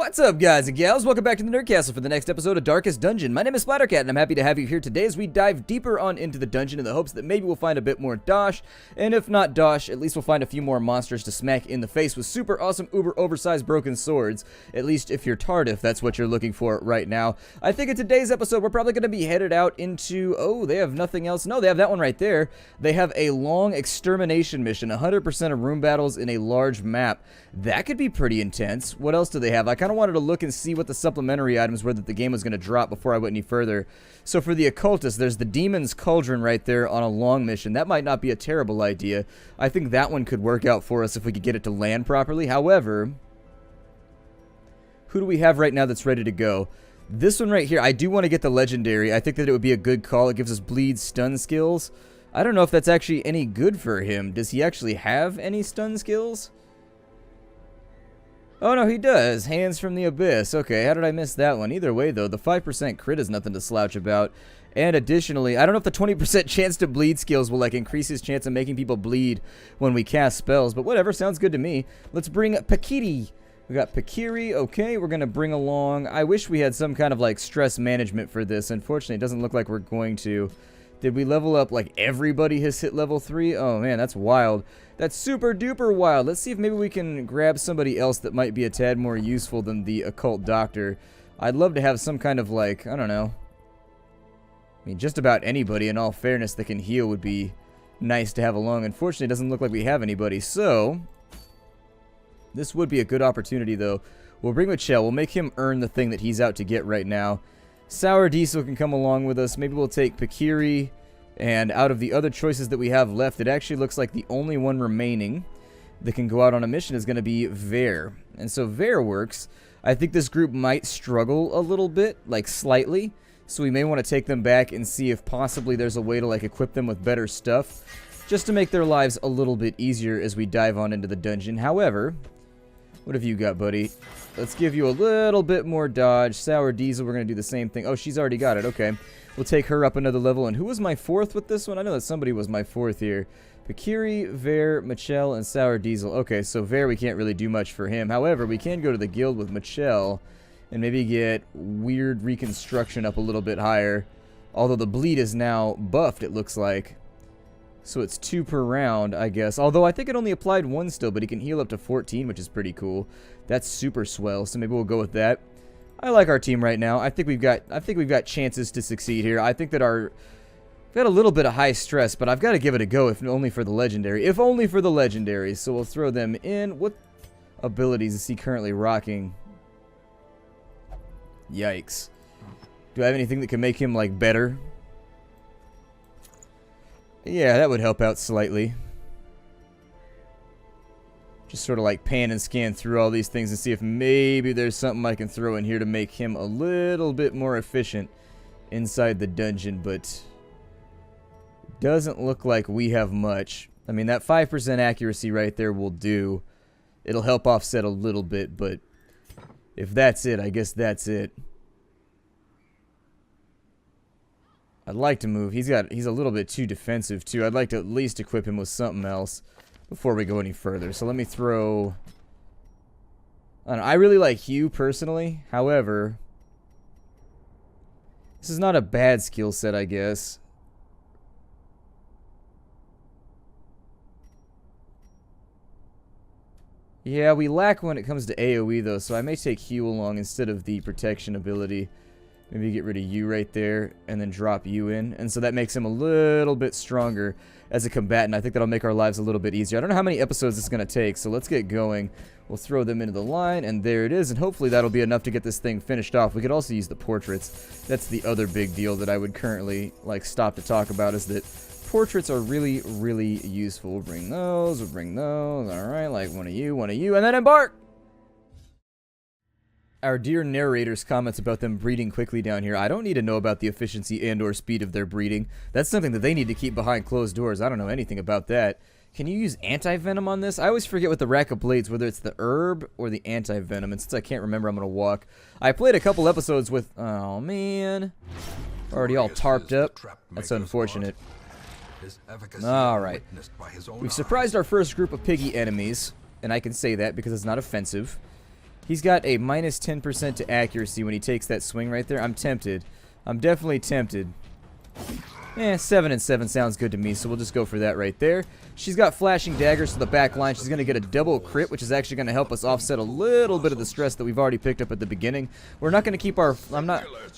What's up, guys and gals? Welcome back to the Nerd Castle for the next episode of Darkest Dungeon. My name is Splattercat, and I'm happy to have you here today as we dive deeper on into the dungeon in the hopes that maybe we'll find a bit more dosh, and if not dosh, at least we'll find a few more monsters to smack in the face with super awesome, uber oversized broken swords. At least if you're Tardif, that's what you're looking for right now. I think in today's episode, we're probably going to be headed out into... Oh, they have nothing else. No, they have that one right there. They have a long extermination mission, 100% of room battles in a large map. That could be pretty intense. What else do they have? I kind of wanted to look and see what the supplementary items were that the game was going to drop before I went any further. So for the occultist, there's the Demon's Cauldron right there on a long mission. That might not be a terrible idea. I think that one could work out for us if we could get it to land properly. However, who do we have right now that's ready to go? This one right here, I do want to get the legendary. I think that it would be a good call. It gives us bleed stun skills. I don't know if that's actually any good for him. Does he actually have any stun skills? Oh, no, he does. Hands from the Abyss. Okay, how did I miss that one? Either way, though, the 5% crit is nothing to slouch about. And additionally, I don't know if the 20% chance to bleed skills will, like, increase his chance of making people bleed when we cast spells. But whatever, sounds good to me. Let's bring Pakiri. We got Pakiri. Okay, we're going to bring along... I wish we had some kind of, like, stress management for this. Unfortunately, it doesn't look like we're going to... Did we level up, like, everybody has hit level 3? Oh, man, that's wild. That's super duper wild. Let's see if maybe we can grab somebody else that might be a tad more useful than the occult doctor. I'd love to have some kind of, like, I don't know. I mean, just about anybody, in all fairness, that can heal would be nice to have along. Unfortunately, it doesn't look like we have anybody, so... This would be a good opportunity, though. We'll bring Michelle. We'll make him earn the thing that he's out to get right now. Sour Diesel can come along with us. Maybe we'll take Pakiri. And out of the other choices that we have left, it actually looks like the only one remaining that can go out on a mission is going to be Ver. And so Ver works. I think this group might struggle a little bit, like slightly. So we may want to take them back and see if possibly there's a way to like equip them with better stuff. Just to make their lives a little bit easier as we dive on into the dungeon. However, what have you got, buddy? Let's give you a little bit more dodge. Sour Diesel, we're going to do the same thing. Oh, she's already got it. Okay. We'll take her up another level. And who was my fourth with this one? I know that somebody was my fourth here. Pakiri, Ver, Michelle, and Sour Diesel. Okay, so Ver, we can't really do much for him. However, we can go to the guild with Michelle and maybe get weird reconstruction up a little bit higher. Although the bleed is now buffed, it looks like. So it's 2 per round, I guess. Although I think it only applied 1 still, but he can heal up to 14, which is pretty cool. That's super swell, so maybe we'll go with that. I like our team right now. I think we've got chances to succeed here. I think that we've got a little bit of high stress, but I've got to give it a go if only for the legendary. If only for the legendary. So we'll throw them in. What abilities is he currently rocking? Yikes. Do I have anything that can make him like better? Yeah, that would help out slightly. Just sort of like pan and scan through all these things and see if maybe there's something I can throw in here to make him a little bit more efficient inside the dungeon, but doesn't look like we have much. I mean, that 5% accuracy right there will do. It'll help offset a little bit, but if that's it, I guess that's it. I'd like to move. He's a little bit too defensive, too. I'd like to at least equip him with something else before we go any further. So let me throw... I don't know. I really like Hugh, personally. However, this is not a bad skill set, I guess. Yeah, we lack when it comes to AoE, though, so I may take Hugh along instead of the protection ability. Maybe get rid of you right there, and then drop you in. And so that makes him a little bit stronger as a combatant. I think that'll make our lives a little bit easier. I don't know how many episodes it's going to take, so let's get going. We'll throw them into the line, and there it is. And hopefully that'll be enough to get this thing finished off. We could also use the portraits. That's the other big deal that I would currently like stop to talk about, is that portraits are really, really useful. We'll bring those, we'll bring those. All right, like one of you, and then embark! Our dear narrator's comments about them breeding quickly down here. I don't need to know about the efficiency and or speed of their breeding. That's something that they need to keep behind closed doors. I don't know anything about that. Can you use anti-venom on this? I always forget with the Rack of Blades whether it's the herb or the anti-venom. And since I can't remember, I'm going to walk. I played a couple episodes with... Oh, man. Already all tarped up. That's unfortunate. Alright. We've surprised our first group of piggy enemies. And I can say that because it's not offensive. He's got a minus 10% to accuracy when he takes that swing right there. I'm tempted. I'm definitely tempted. 7 and 7 sounds good to me, so we'll just go for that right there. She's got flashing daggers to the back line. She's going to get a double crit, which is actually going to help us offset a little bit of the stress that we've already picked up at the beginning. We're not going to keep our...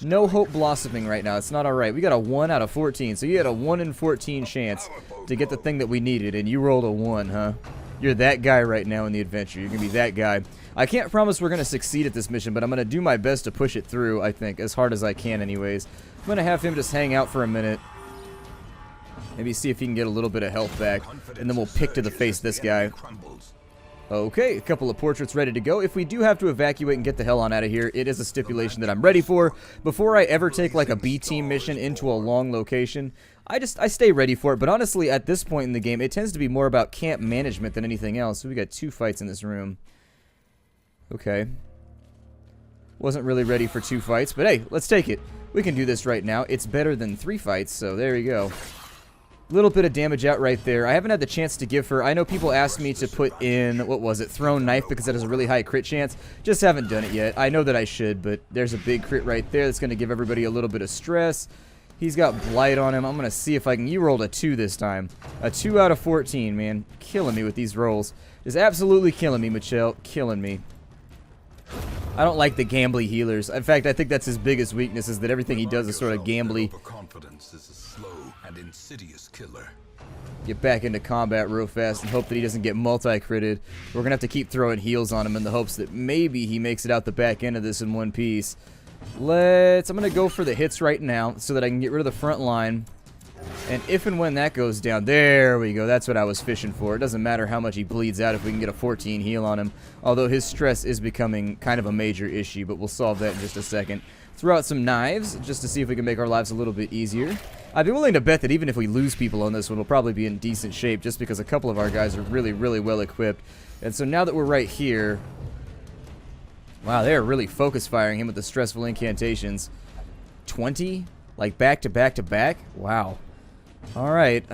No hope blossoming right now. It's not alright. We got a 1 out of 14, so you had a 1 in 14 chance to get the thing that we needed, and you rolled a 1, huh? You're that guy right now in the adventure. You're going to be that guy. I can't promise we're going to succeed at this mission, but I'm going to do my best to push it through, I think, as hard as I can anyways. I'm going to have him just hang out for a minute. Maybe see if he can get a little bit of health back, and then we'll pick to the face this guy. Okay, a couple of portraits ready to go. If we do have to evacuate and get the hell on out of here, it is a stipulation that I'm ready for. Before I ever take like a B-team mission into a long location, I stay ready for it. But honestly, at this point in the game, it tends to be more about camp management than anything else. So we got 2 fights in this room. Okay. Wasn't really ready for 2 fights, but hey, let's take it. We can do this right now. It's better than 3 fights, so there you go. Little bit of damage out right there. I haven't had the chance to give her... I know people asked me to put in, what was it, thrown knife because that has a really high crit chance. Just haven't done it yet. I know that I should, but there's a big crit right there that's going to give everybody a little bit of stress. He's got blight on him. I'm going to see if I can... You rolled a 2 this time. A 2 out of 14, man. Killing me with these rolls. Just absolutely killing me, Michelle. Killing me. I don't like the gambly healers. In fact, I think that's his biggest weakness, is that everything he does is sort of gambly. Overconfidence is a slow and insidious killer. Get back into combat real fast and hope that he doesn't get multi-critted. We're going to have to keep throwing heals on him in the hopes that maybe he makes it out the back end of this in one piece. I'm going to go for the hits right now so that I can get rid of the front line. And if and when that goes down, there we go. That's what I was fishing for. It doesn't matter how much he bleeds out if we can get a 14 heal on him. Although his stress is becoming kind of a major issue, but we'll solve that in just a second. Throw out some knives just to see if we can make our lives a little bit easier. I'd be willing to bet that even if we lose people on this one, we'll probably be in decent shape just because a couple of our guys are really, really well equipped. And so now that we're right here... Wow, they're really focus firing him with the stressful incantations. 20? Like back to back to back? Wow. Alright,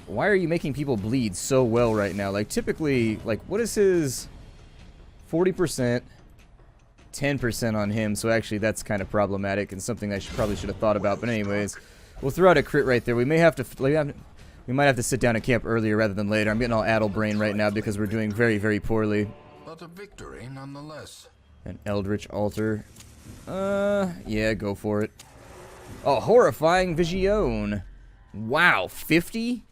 why are you making people bleed so well right now? Like, typically, like, what is his 40%, 10% on him, so actually that's kind of problematic and something I probably should have thought about, but anyways, we'll throw out a crit right there. We may have to, we might have to sit down and camp earlier rather than later. I'm getting all addle brain right now because we're doing very, very poorly. But a victory nonetheless. An Eldritch Altar. Yeah, go for it. A horrifying vision. Wow, 50?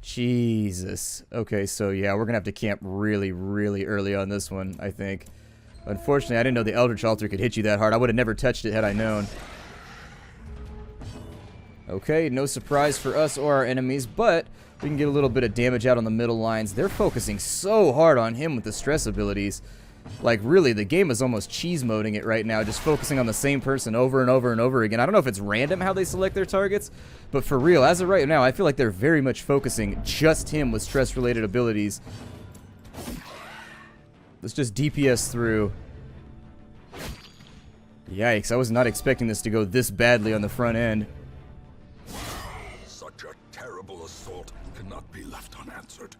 Jesus. Okay, so yeah, we're gonna have to camp really, really early on this one, I think. Unfortunately, I didn't know the Eldritch Altar could hit you that hard. I would have never touched it had I known. Okay, no surprise for us or our enemies, but we can get a little bit of damage out on the middle lines. They're focusing so hard on him with the stress abilities. Like, really, the game is almost cheese moding it right now, just focusing on the same person over and over and over again. I don't know if it's random how they select their targets, but for real, as of right now, I feel like they're very much focusing just him with stress-related abilities. Let's just DPS through. Yikes, I was not expecting this to go this badly on the front end. Such a terrible assault cannot be left unanswered.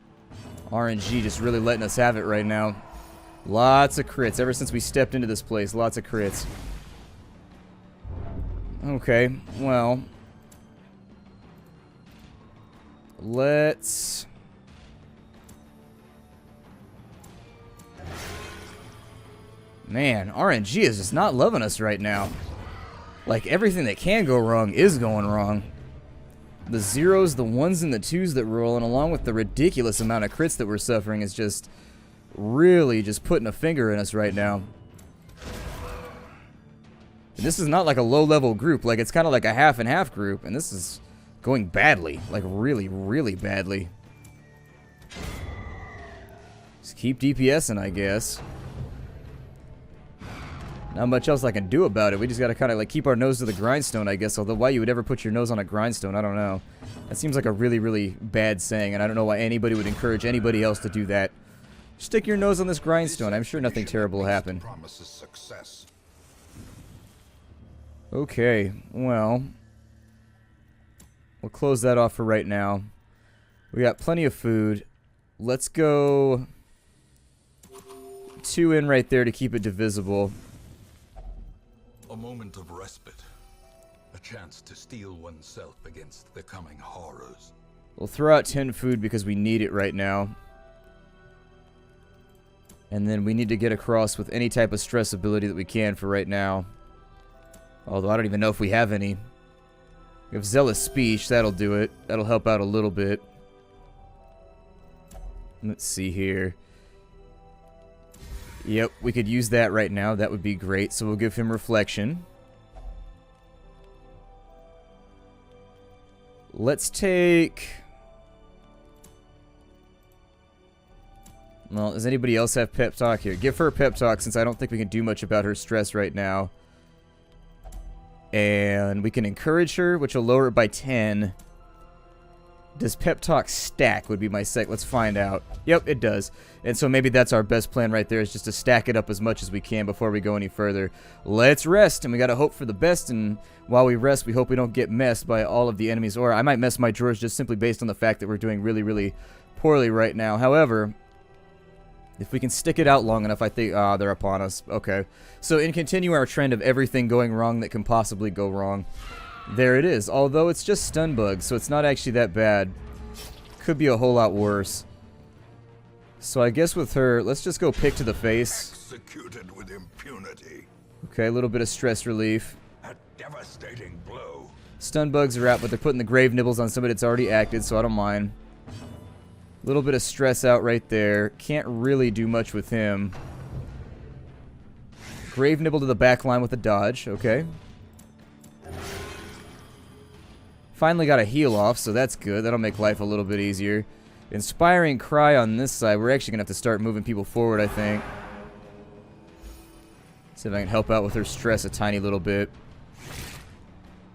RNG just really letting us have it right now. Lots of crits. Ever since we stepped into this place, lots of crits. Okay, well. Let's... Man, RNG is just not loving us right now. Like, everything that can go wrong is going wrong. The zeros, the ones, and the twos that roll, and along with the ridiculous amount of crits that we're suffering is just... really just putting a finger in us right now. And this is not like a low-level group. Like, it's kind of like a half and half group. And this is going badly. Like, really, really badly. Just keep DPSing, I guess. Not much else I can do about it. We just gotta kind of, like, keep our nose to the grindstone, I guess. Although, why you would ever put your nose on a grindstone, I don't know. That seems like a really, really bad saying. And I don't know why anybody would encourage anybody else to do that. Stick your nose on this grindstone. I'm sure nothing terrible will happen. Okay, well, we'll close that off for right now. We got plenty of food. Let's go 2 in right there to keep it divisible. A moment of respite. A chance to steel oneself against the coming horrors. We'll throw out 10 food because we need it right now. And then we need to get across with any type of stress ability that we can for right now. Although I don't even know if we have any. We have Zealous Speech, that'll do it. That'll help out a little bit. Let's see here. Yep, we could use that right now. That would be great. So we'll give him Reflection. Let's take... Well, does anybody else have Pep Talk here? Give her Pep Talk since I don't think we can do much about her stress right now. And we can encourage her, which will lower it by 10. Does Pep Talk stack would be my sec. Let's find out. Yep, it does. And so maybe that's our best plan right there, is just to stack it up as much as we can before we go any further. Let's rest, and we got to hope for the best, and while we rest, we hope we don't get messed by all of the enemies. Or I might mess my drawers just simply based on the fact that we're doing really, really poorly right now. However, if we can stick it out long enough, I think... they're upon us. Okay. So, in continuing our trend of everything going wrong that can possibly go wrong, there it is. Although it's just stun bugs, so it's not actually that bad. Could be a whole lot worse. So I guess with her, let's just go pick to the face. Executed with impunity. Okay, a little bit of stress relief. A devastating blow. Stun bugs are out, but they're putting the grave nibbles on somebody that's already acted, so I don't mind. A little bit of stress out right there. Can't really do much with him. Grave nibble to the back line with a dodge. Okay. Finally got a heal off, so that's good. That'll make life a little bit easier. Inspiring Cry on this side. We're actually going to have to start moving people forward, I think. See if I can help out with her stress a tiny little bit.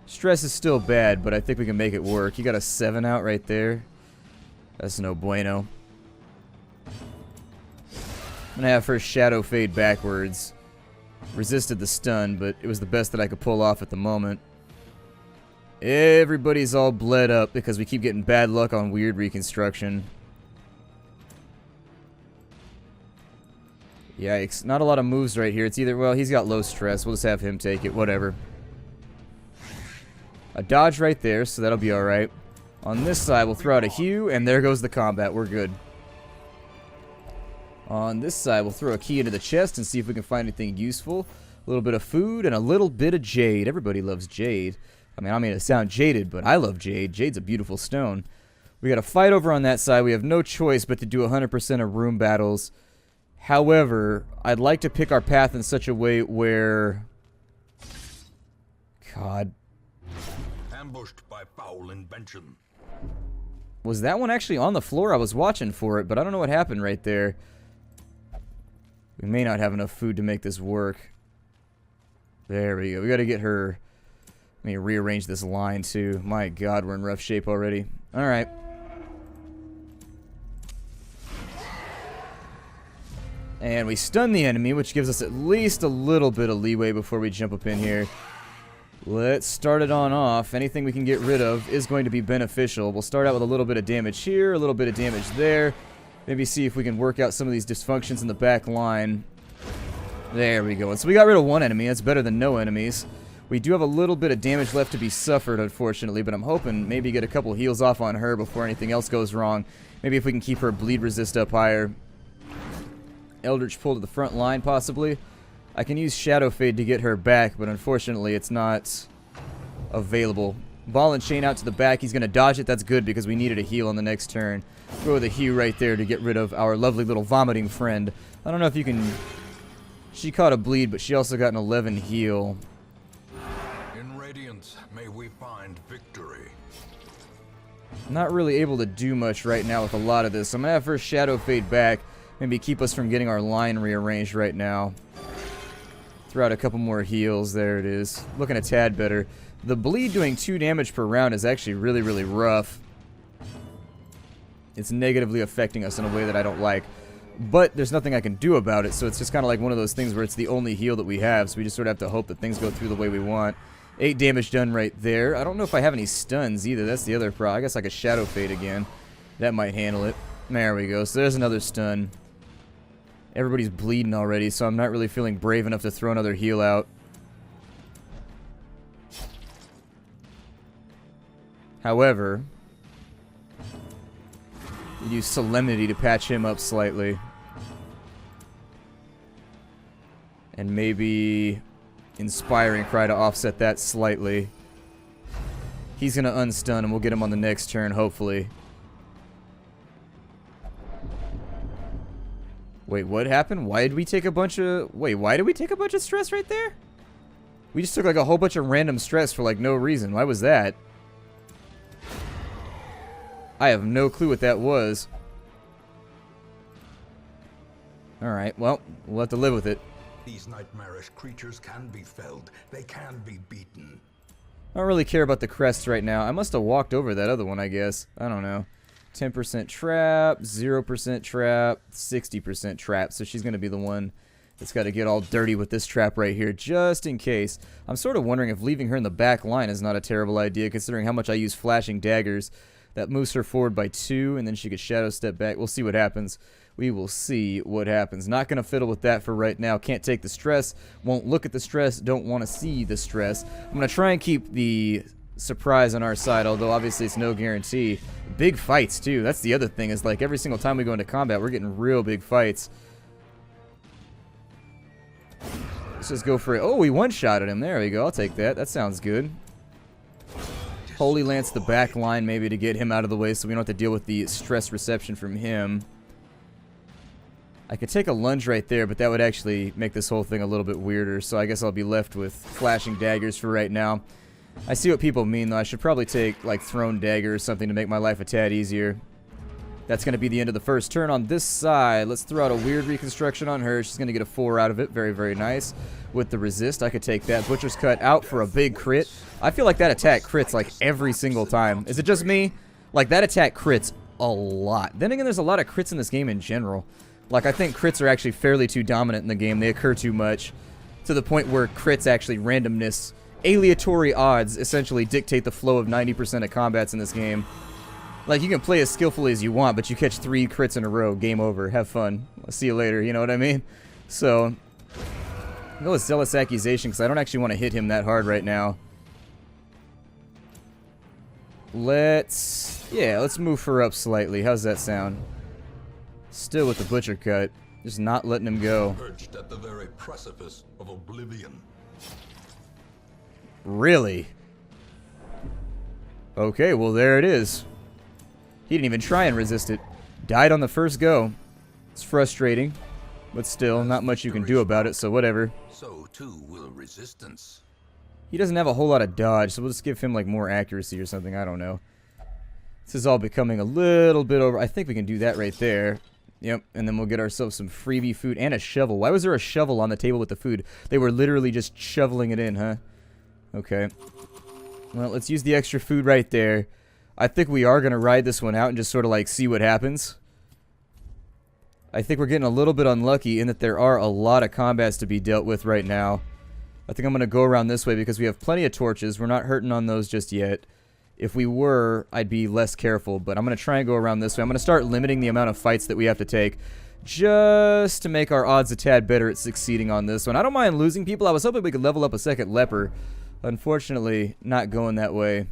Stress is still bad, but I think we can make it work. You got a 7 out right there. That's no bueno. I'm going to have her Shadow Fade backwards. Resisted the stun, but it was the best that I could pull off at the moment. Everybody's all bled up because we keep getting bad luck on weird reconstruction. Yikes. Not a lot of moves right here. It's either, well, he's got low stress. We'll just have him take it. Whatever. A dodge right there, so that'll be alright. On this side, we'll throw out a Hue, and there goes the combat. We're good. On this side, we'll throw a key into the chest and see if we can find anything useful. A little bit of food and a little bit of jade. Everybody loves jade. I mean to sound jaded, but I love jade. Jade's a beautiful stone. We got a fight over on that side. We have no choice but to do 100% of room battles. However, I'd like to pick our path in such a way where... God. Ambushed by foul invention. Was that one actually on the floor? I was watching for it, but I don't know what happened right there. We may not have enough food to make this work. There we go. We got to get her... Let me rearrange this line, too. My God, we're in rough shape already. Alright. And we stun the enemy, which gives us at least a little bit of leeway before we jump up in here. Let's start it on off. Anything we can get rid of is going to be beneficial. We'll start out with a little bit of damage here, a little bit of damage there. Maybe see if we can work out some of these dysfunctions in the back line. There we go. So we got rid of one enemy. That's better than no enemies. We do have a little bit of damage left to be suffered, unfortunately, but I'm hoping maybe get a couple heals off on her before anything else goes wrong. Maybe if we can keep her bleed resist up higher. Eldritch pull to the front line, possibly. I can use Shadow Fade to get her back, but unfortunately it's not available. Ball and Chain out to the back. He's going to dodge it. That's good because we needed a heal on the next turn. Throw the Hue right there to get rid of our lovely little vomiting friend. I don't know if you can... She caught a bleed, but she also got an 11 heal. In Radiance, may we find victory. Not really able to do much right now with a lot of this. I'm going to have her Shadow Fade back. Maybe keep us from getting our line rearranged right now. Throw out a couple more heals. There it is. Looking a tad better. The bleed doing 2 damage per round is actually really, really rough. It's negatively affecting us in a way that I don't like. But there's nothing I can do about it, so it's just kind of like one of those things where it's the only heal that we have, so we just sort of have to hope that things go through the way we want. 8 damage done right there. I don't know if I have any stuns either. That's the other problem. I guess I could Shadow Fade again. That might handle it. There we go. So there's another stun. Everybody's bleeding already, so I'm not really feeling brave enough to throw another heal out. However, use Solemnity to patch him up slightly. And maybe Inspiring Cry to offset that slightly. He's going to unstun and we'll get him on the next turn, hopefully. Wait, what happened? Why did we take a bunch of... Wait, why did we take a bunch of stress right there? We just took like a whole bunch of random stress for like no reason. Why was that? I have no clue what that was. Alright, well, we'll have to live with it. These nightmarish creatures can be felled. They can be beaten. I don't really care about the crests right now. I must have walked over that other one, I guess. I don't know. 10% trap, 0% trap, 60% trap. So she's going to be the one that's got to get all dirty with this trap right here, just in case. I'm sort of wondering if leaving her in the back line is not a terrible idea, considering how much I use flashing daggers. That moves her forward by 2, and then she could shadow step back. We'll see what happens. We will see what happens. Not going to fiddle with that for right now. Can't take the stress. Won't look at the stress. Don't want to see the stress. I'm going to try and keep the surprise on our side, although obviously it's no guarantee. Big fights, too. That's the other thing, is like every single time we go into combat, we're getting real big fights. Let's just go for it. Oh, we one-shotted him. There we go. I'll take that. That sounds good. Holy Lance the back line maybe to get him out of the way so we don't have to deal with the stress reception from him. I could take a lunge right there, but that would actually make this whole thing a little bit weirder, so I guess I'll be left with flashing daggers for right now. I see what people mean, though. I should probably take, like, thrown dagger or something to make my life a tad easier. That's going to be the end of the first turn on this side. Let's throw out a weird reconstruction on her. She's going to get a 4 out of it. Very, very nice. With the resist, I could take that. Butcher's Cut out for a big crit. I feel like that attack crits, like, every single time. Is it just me? Like, that attack crits a lot. Then again, there's a lot of crits in this game in general. Like, I think crits are actually fairly too dominant in the game. They occur too much, to the point where crits actually randomness, aleatory odds, essentially dictate the flow of 90% of combats in this game. Like, you can play as skillfully as you want, but you catch 3 crits in a row, game over, have fun. I'll see you later, you know what I mean? So, I'll go with Zealous Accusation, because I don't actually want to hit him that hard right now. Let's move her up slightly. How's that sound? Still with the Butcher Cut, just not letting him go. Perched at the very precipice of oblivion. Really? Okay, well there it is. He didn't even try and resist it. Died on the first go. It's frustrating, but still, not much you can do about it, so whatever. So too will resistance. He doesn't have a whole lot of dodge, so we'll just give him like more accuracy or something, I don't know. This is all becoming a little bit over. I think we can do that right there. Yep, and then we'll get ourselves some freebie food and a shovel. Why was there a shovel on the table with the food? They were literally just shoveling it in, huh? Okay. Well, let's use the extra food right there. I think we are going to ride this one out and just sort of like see what happens. I think we're getting a little bit unlucky in that there are a lot of combats to be dealt with right now. I think I'm going to go around this way because we have plenty of torches. We're not hurting on those just yet. If we were, I'd be less careful, but I'm going to try and go around this way. I'm going to start limiting the amount of fights that we have to take just to make our odds a tad better at succeeding on this one. I don't mind losing people. I was hoping we could level up a second leper. Unfortunately, not going that way.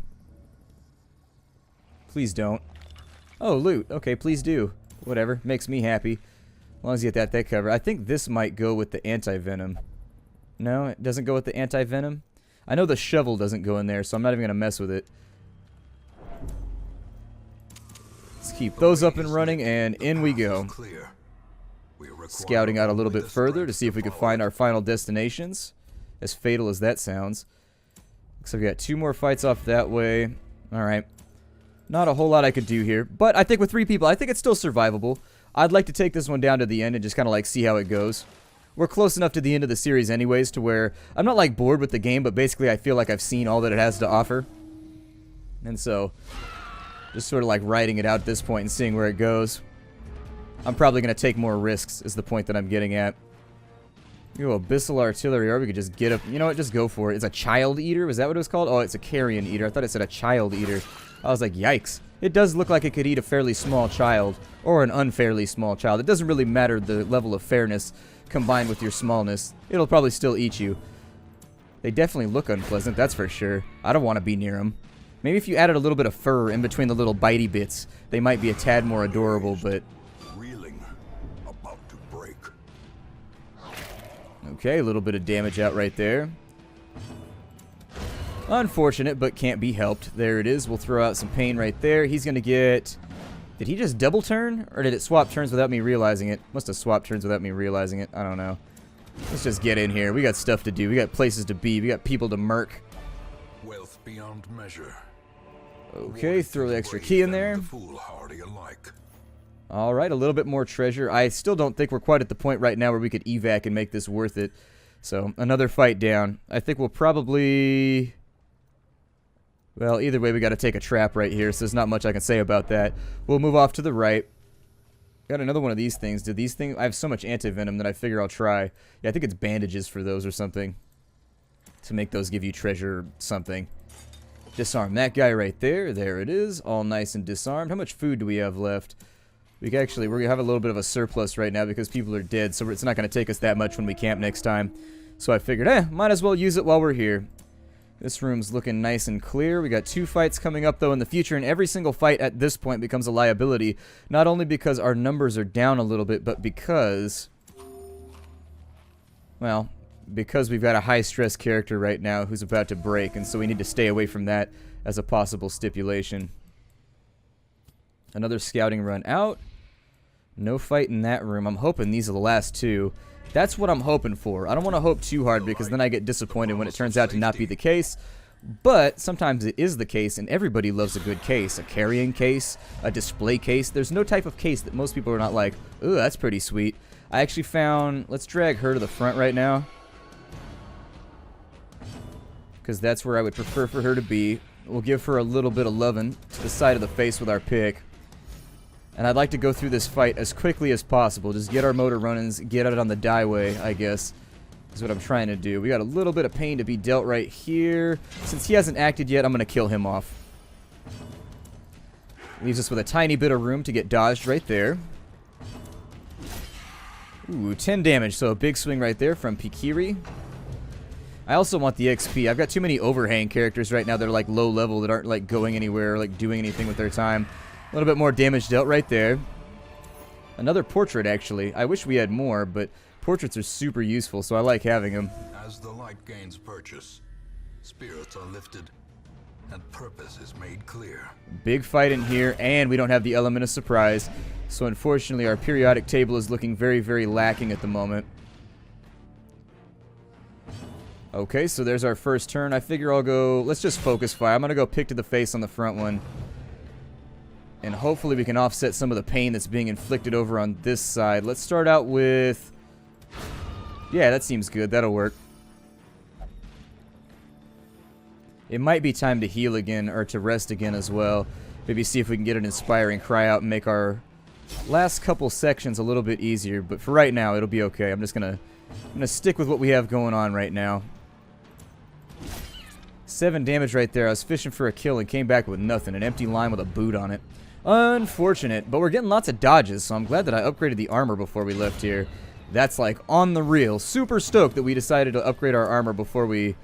Please don't. Oh, loot. Okay, please do. Whatever. Makes me happy. As long as you get that covered. I think this might go with the anti-venom. No, it doesn't go with the anti-venom? I know the shovel doesn't go in there, so I'm not even going to mess with it. Let's keep those up and running, and in we go. Scouting out a little bit further to see if we can find our final destinations. As fatal as that sounds. Looks like we got 2 more fights off that way. Alright. Not a whole lot I could do here. But I think with 3 people, I think it's still survivable. I'd like to take this one down to the end and just kind of like see how it goes. We're close enough to the end of the series anyways to where I'm not like bored with the game, but basically I feel like I've seen all that it has to offer. And so, just sort of like riding it out at this point and seeing where it goes. I'm probably going to take more risks is the point that I'm getting at. Go Abyssal Artillery, or we could just get up. You know what? Just go for it. It's a Child Eater? Was that what it was called? Oh, it's a Carrion Eater. I thought it said a Child Eater. I was like, yikes. It does look like it could eat a fairly small child, or an unfairly small child. It doesn't really matter the level of fairness combined with your smallness. It'll probably still eat you. They definitely look unpleasant, that's for sure. I don't want to be near them. Maybe if you added a little bit of fur in between the little bitey bits, they might be a tad more adorable, but... Reeling, about to break. Okay, a little bit of damage out right there. Unfortunate, but can't be helped. There it is. We'll throw out some pain right there. He's going to get... Did he just double turn? Or did it swap turns without me realizing it? Must have swapped turns without me realizing it. I don't know. Let's just get in here. We got stuff to do. We got places to be. We got people to murk. Wealth beyond measure. Okay, throw the extra key in there. Alright, a little bit more treasure. I still don't think we're quite at the point right now where we could evac and make this worth it. So, another fight down. I think we'll probably... Well, either way, we got to take a trap right here, so there's not much I can say about that. We'll move off to the right. Got another one of these things. Did these things... I have so much anti-venom that I figure I'll try. Yeah, I think it's bandages for those or something. To make those give you treasure or something. Disarm that guy right there. There it is. All nice and disarmed. How much food do we have left? We're going to have a little bit of a surplus right now because people are dead, so it's not going to take us that much when we camp next time. So I figured, might as well use it while we're here. This room's looking nice and clear. We got 2 fights coming up, though, in the future, and every single fight at this point becomes a liability. Not only because our numbers are down a little bit, but because... Well, because we've got a high-stress character right now who's about to break, and so we need to stay away from that as a possible stipulation. Another scouting run out. No fight in that room. I'm hoping these are the last 2. That's what I'm hoping for. I don't want to hope too hard because then I get disappointed when it turns out to not be the case. But sometimes it is the case, and everybody loves a good case. A carrying case, a display case. There's no type of case that most people are not like, ooh, that's pretty sweet. I actually found... Let's drag her to the front right now. Because that's where I would prefer for her to be. We'll give her a little bit of loving to the side of the face with our pick. And I'd like to go through this fight as quickly as possible. Just get our motor runnings, get it on the die way, I guess. Is what I'm trying to do. We got a little bit of pain to be dealt right here. Since he hasn't acted yet, I'm going to kill him off. Leaves us with a tiny bit of room to get dodged right there. Ooh, 10 damage, so a big swing right there from Pikiri. I also want the XP. I've got too many overhang characters right now that are like low level that aren't like going anywhere or like doing anything with their time. A little bit more damage dealt right there. Another portrait, actually. I wish we had more, but portraits are super useful, so I like having them. As the light gains purchase, spirits are lifted, and purpose is made clear. Big fight in here, and we don't have the element of surprise. So unfortunately, our periodic table is looking very, very lacking at the moment. Okay, so there's our first turn. I figure I'll go... Let's just focus fire. I'm going to go pick to the face on the front one. And hopefully we can offset some of the pain that's being inflicted over on this side. Let's start out with... Yeah, that seems good. That'll work. It might be time to heal again, or to rest again as well. Maybe see if we can get an inspiring cry out and make our last couple sections a little bit easier. But for right now, it'll be okay. I'm gonna stick with what we have going on right now. 7 damage right there. I was fishing for a kill and came back with nothing. An empty line with a boot on it. Unfortunate, but we're getting lots of dodges, so I'm glad that I upgraded the armor before we left here. That's like on the real. Super stoked that we decided to upgrade our armor before we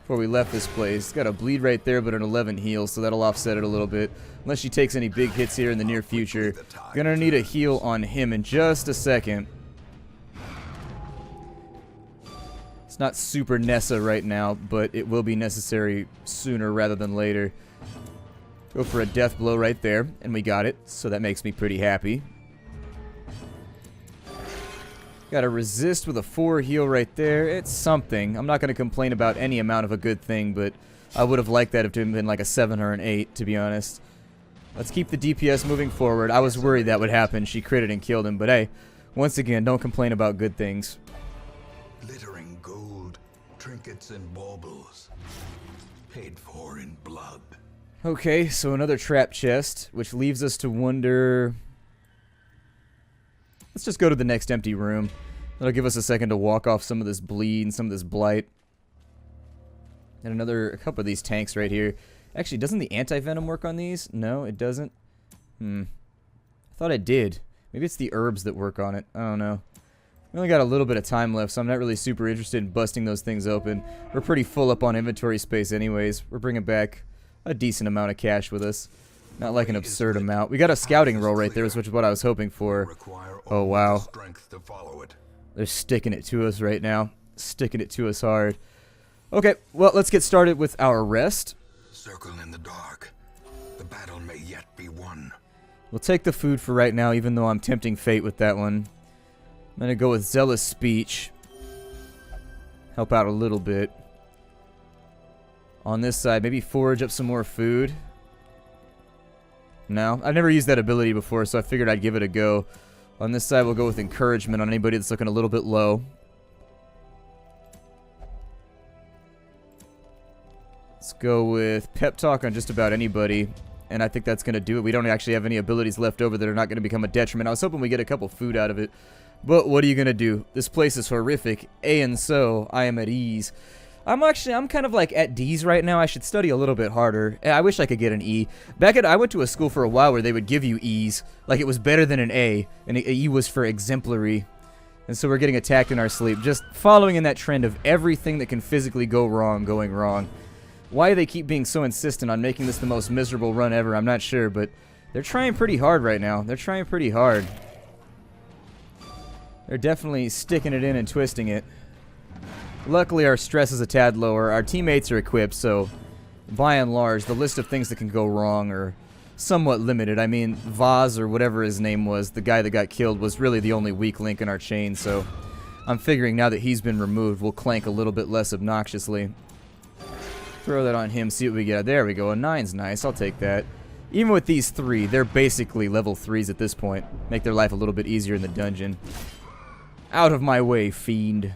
left this place. Got a bleed right there, but an 11 heal, so that'll offset it a little bit. Unless she takes any big hits here in the near future. Gonna need a heal on him in just a second. It's not super Nessa right now, but it will be necessary sooner rather than later. Go for a death blow right there, and we got it, so that makes me pretty happy. Got to resist with a 4 heal right there. It's something. I'm not going to complain about any amount of a good thing, but I would have liked that if it had been like a 7 or an 8, to be honest. Let's keep the DPS moving forward. I was worried that would happen. She critted and killed him, but hey, once again, don't complain about good things. Glittering gold, trinkets and baubles, paid for in blood. Okay, so another trap chest, which leaves us to wonder... Let's just go to the next empty room. That'll give us a second to walk off some of this bleed and some of this blight. And a couple of these tanks right here. Actually, doesn't the anti-venom work on these? No, it doesn't. I thought it did. Maybe it's the herbs that work on it. I don't know. We only got a little bit of time left, so I'm not really super interested in busting those things open. We're pretty full up on inventory space anyways. We're bringing back a decent amount of cash with us. Not like an absurd amount. We got a scouting roll right there, which is what I was hoping for. Oh, wow. They're sticking it to us right now. Sticking it to us hard. Okay, well, let's get started with our rest. Circle in the dark. The battle may yet be won. We'll take the food for right now, even though I'm tempting fate with that one. I'm gonna go with zealous speech. Help out a little bit. On this side, maybe forage up some more food. No, I've never used that ability before, so I figured I'd give it a go. On this side, we'll go with encouragement on anybody that's looking a little bit low. Let's go with pep talk on just about anybody. And I think that's going to do it. We don't actually have any abilities left over that are not going to become a detriment. I was hoping we get a couple food out of it. But what are you going to do? This place is horrific. And so, I am at ease. I'm kind of like at D's right now. I should study a little bit harder. I wish I could get an E. I went to a school for a while where they would give you E's. Like it was better than an A. And an E was for exemplary. And so we're getting attacked in our sleep. Just following in that trend of everything that can physically go wrong, going wrong. Why they keep being so insistent on making this the most miserable run ever, I'm not sure, but they're trying pretty hard right now. They're trying pretty hard. They're definitely sticking it in and twisting it. Luckily, our stress is a tad lower. Our teammates are equipped, so by and large, the list of things that can go wrong are somewhat limited. I mean, Vaz, or whatever his name was, the guy that got killed, was really the only weak link in our chain, so I'm figuring now that he's been removed, we'll clank a little bit less obnoxiously. Throw that on him, see what we get. There we go. A 9's nice. I'll take that. Even with these 3, they're basically level 3s at this point. Make their life a little bit easier in the dungeon. Out of my way, fiend.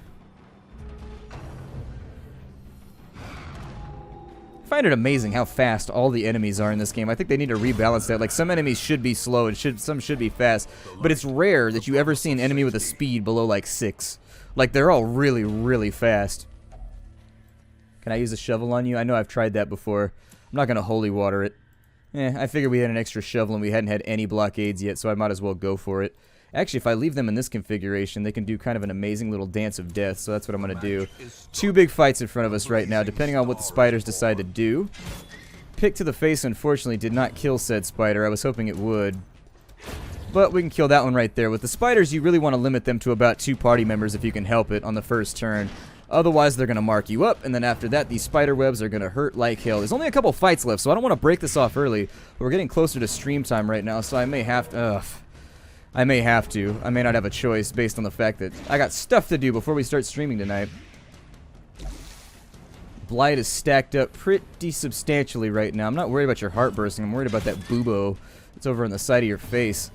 I find it amazing how fast all the enemies are in this game. I think they need to rebalance that. Like, some enemies should be slow and some should be fast. But it's rare that you ever see an enemy with a speed below, like, 6. Like, they're all really, really fast. Can I use a shovel on you? I know I've tried that before. I'm not going to holy water it. I figured we had an extra shovel and we hadn't had any blockades yet, so I might as well go for it. Actually, if I leave them in this configuration, they can do kind of an amazing little dance of death, so that's what I'm going to do. 2 big fights in front of us right now, depending on what the spiders decide to do. Pick to the face, unfortunately, did not kill said spider. I was hoping it would. But we can kill that one right there. With the spiders, you really want to limit them to about 2 party members if you can help it on the first turn. Otherwise, they're going to mark you up, and then after that, these spider webs are going to hurt like hell. There's only a couple fights left, so I don't want to break this off early. But we're getting closer to stream time right now, so I may have to... I may not have a choice based on the fact that I got stuff to do before we start streaming tonight. Blight is stacked up pretty substantially right now. I'm not worried about your heart bursting. I'm worried about that bubo that's over on the side of your face.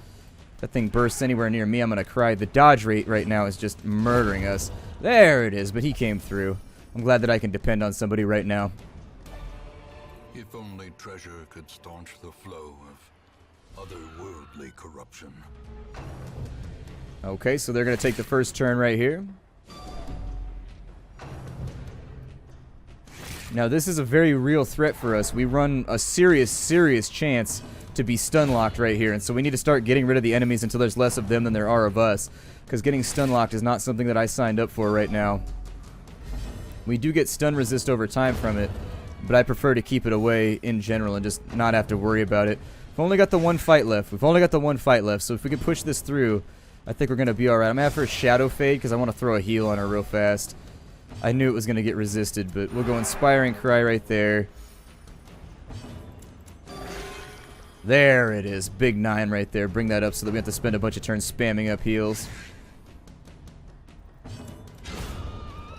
If that thing bursts anywhere near me, I'm going to cry. The dodge rate right now is just murdering us. There it is, but he came through. I'm glad that I can depend on somebody right now. If only treasure could staunch the flow of otherworldly corruption. Okay, so they're going to take the first turn right here. Now, this is a very real threat for us. We run a serious, serious chance to be stun locked right here, and so we need to start getting rid of the enemies until there's less of them than there are of us. Because getting stun locked is not something that I signed up for right now. We do get stun resist over time from it, but I prefer to keep it away in general and just not have to worry about it. We've only got the 1 fight left. So if we can push this through, I think we're going to be alright. I'm going to have her Shadow Fade because I want to throw a heal on her real fast. I knew it was going to get resisted, but we'll go Inspiring Cry right there. There it is. Big 9 right there. Bring that up so that we have to spend a bunch of turns spamming up heals.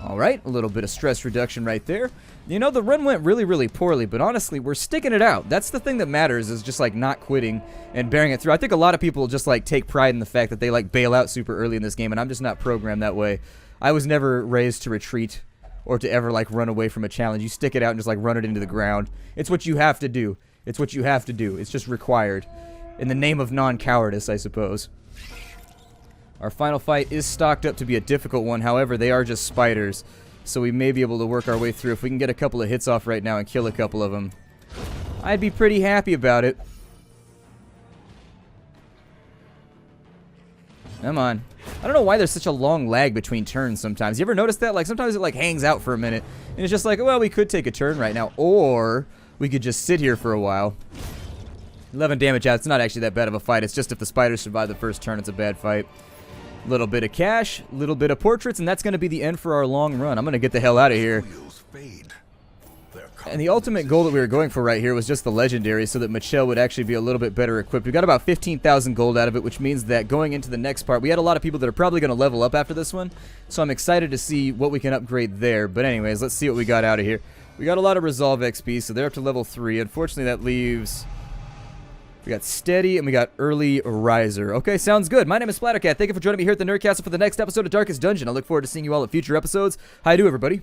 Alright, a little bit of stress reduction right there. You know, the run went really, really poorly, but honestly, we're sticking it out. That's the thing that matters, is just, like, not quitting and bearing it through. I think a lot of people just, like, take pride in the fact that they, like, bail out super early in this game, and I'm just not programmed that way. I was never raised to retreat or to ever, like, run away from a challenge. You stick it out and just, like, run it into the ground. It's what you have to do. It's what you have to do. It's just required. In the name of non-cowardice, I suppose. Our final fight is stocked up to be a difficult one. However, they are just spiders, so we may be able to work our way through. If we can get a couple of hits off right now and kill a couple of them, I'd be pretty happy about it. Come on. I don't know why there's such a long lag between turns sometimes. You ever notice that? Like, sometimes it, like, hangs out for a minute. And it's just like, well, we could take a turn right now. Or we could just sit here for a while. 11 damage out. It's not actually that bad of a fight. It's just if the spiders survive the first turn, it's a bad fight. Little bit of cash, little bit of portraits, and that's going to be the end for our long run. I'm going to get the hell out of here. And the ultimate goal that we were going for right here was just the legendary, so that Michelle would actually be a little bit better equipped. We got about 15,000 gold out of it, which means that going into the next part, we had a lot of people that are probably going to level up after this one, so I'm excited to see what we can upgrade there. But anyways, let's see what we got out of here. We got a lot of Resolve XP, so they're up to level 3. Unfortunately, that leaves... We got Steady, and we got Early Riser. Okay, sounds good. My name is Splattercat. Thank you for joining me here at the Nerdcastle for the next episode of Darkest Dungeon. I look forward to seeing you all at future episodes. How you do, everybody?